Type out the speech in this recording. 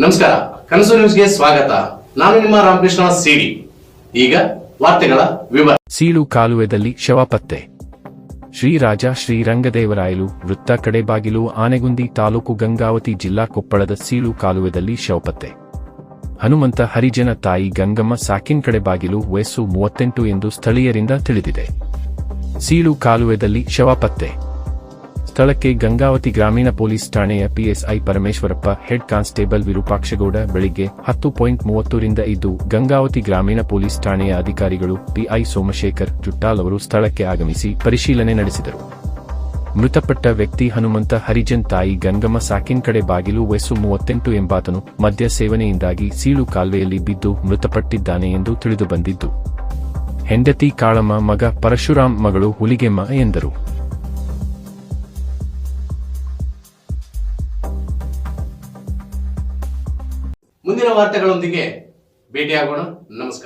ನಮಸ್ಕಾರ, ಕನಸು ನ್ಯೂಸ್ಗೆ ಸ್ವಾಗತ. ನಾನು ನಿಮ್ಮ ರಾಮಕೃಷ್ಣ ಸಿಡಿ. ಈಗ ವಾರ್ತೆಗಳ ವಿವರ. ಸೀಳು ಕಾಲುವೆದಲ್ಲಿ ಶವ ಪತ್ತೆ. ಶ್ರೀರಾಜ ಶ್ರೀರಂಗದೇವರಾಯಲು ವೃತ್ತ ಕಡೆಬಾಗಿಲು, ಆನೆಗುಂದಿ ತಾಲೂಕು, ಗಂಗಾವತಿ ಜಿಲ್ಲಾ, ಕೊಪ್ಪಳದ ಸೀಳು ಕಾಲುವೆದಲ್ಲಿ ಶವ ಪತ್ತೆ. ಹನುಮಂತ ಹರಿಜನ ತಾಯಿ ಗಂಗಮ್ಮ ಸಾಕಿನ್ ಕಡೆಬಾಗಿಲು, ವಯಸ್ಸು 38 ಎಂದು ಸ್ಥಳೀಯರಿಂದ ತಿಳಿದಿದೆ. ಸೀಳು ಕಾಲುವೆದಲ್ಲಿ ಶವ ಪತ್ತೆ. ಸ್ಥಳಕ್ಕೆ ಗಂಗಾವತಿ ಗ್ರಾಮೀಣ ಪೊಲೀಸ್ ಠಾಣೆಯ ಪಿಎಸ್ಐ ಪರಮೇಶ್ವರಪ್ಪ, ಹೆಡ್ ಕಾನ್ಸ್ಟೇಬಲ್ ವಿರೂಪಾಕ್ಷಗೌಡ ಬೆಳಿಗ್ಗೆ 10:30 ರಿಂದ ಇದ್ದು, ಗಂಗಾವತಿ ಗ್ರಾಮೀಣ ಪೊಲೀಸ್ ಠಾಣೆಯ ಅಧಿಕಾರಿಗಳು ಪಿಐ ಸೋಮಶೇಖರ್ ಜುಟ್ಟಾಲ್ ಅವರು ಸ್ಥಳಕ್ಕೆ ಆಗಮಿಸಿ ಪರಿಶೀಲನೆ ನಡೆಸಿದರು. ಮೃತಪಟ್ಟ ವ್ಯಕ್ತಿ ಹನುಮಂತ ಹರಿಜನ್ ತಾಯಿ ಗಂಗಮ್ಮ ಸಾಕಿನ್ ಕಡೆ ಬಾಗಿಲು, ವಯಸ್ಸು 38 ಎಂಬಾತನು ಮದ್ಯ ಸೇವನೆಯಿಂದಾಗಿ ಸೀಳು ಕಾಲುವೆಯಲ್ಲಿ ಬಿದ್ದು ಮೃತಪಟ್ಟಿದ್ದಾನೆ ಎಂದು ತಿಳಿದುಬಂದಿದ್ದು, ಹೆಂಡತಿ ಕಾಳಮ್ಮ, ಮಗ ಪರಶುರಾಮ್, ಮಗಳು ಹುಲಿಗೆಮ್ಮ ಎಂದರು. ಮುಂದಿನ ವಾರ್ತೆಗಳೊಂದಿಗೆ ಭೇಟಿಯಾಗೋಣ. ನಮಸ್ಕಾರ.